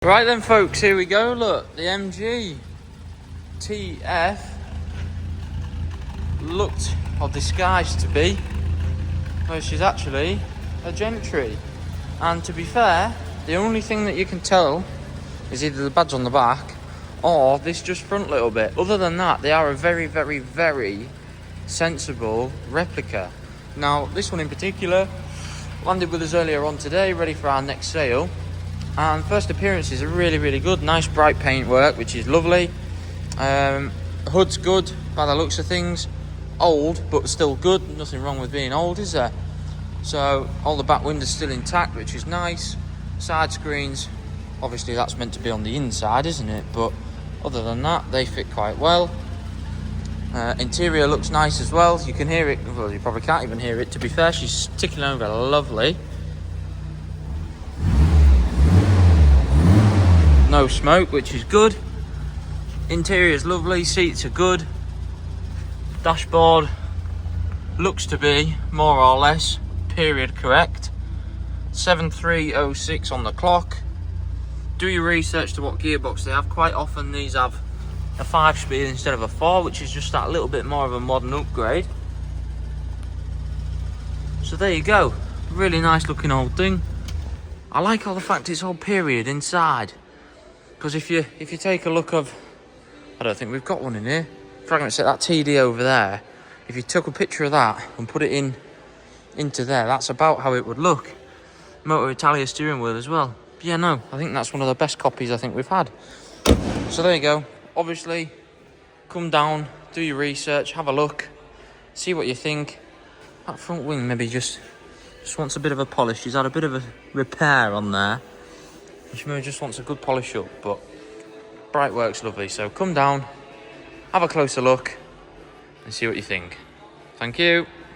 Right then folks, here we go. Look, the MG TF looked or disguised to be, well, she's actually a Gentry. And to be fair, the only thing that you can tell is either the badge on the back or this just front little bit. Other than that, they are a very, very, very sensible replica. Now, this one in particular landed with us earlier on today, ready for our next sale. And first appearances are really, really good. Nice bright paintwork, which is lovely. Hood's good by the looks of things. Old, but still good. Nothing wrong with being old, is there? So all the back windows still intact, which is nice. Side screens, obviously that's meant to be on the inside, isn't it? But other than that, they fit quite well. Interior looks nice as well. You can hear it. Well, you probably can't even hear it. To be fair, she's ticking over lovely. No smoke, which is good. Interior is lovely. Seats are good. Dashboard looks to be more or less period correct. 7306 on the clock. Do your research to what gearbox they have. Quite often these have a 5-speed instead of a 4, which is just that little bit more of a modern upgrade. So there you go. Really nice looking old thing. I like all the fact it's all period inside. Because if you take a look of, I don't think we've got one in here. For argument's sake, that TD over there, if you took a picture of that and put it into there, that's about how it would look. Motor Italia steering wheel as well. But yeah, no, I think that's one of the best copies I think we've had. So there you go. Obviously, come down, do your research, have a look, see what you think. That front wing maybe just wants a bit of a polish. She's had a bit of a repair on there. She maybe just wants a good polish up, but bright work's lovely. So come down, have a closer look and see what you think. Thank you.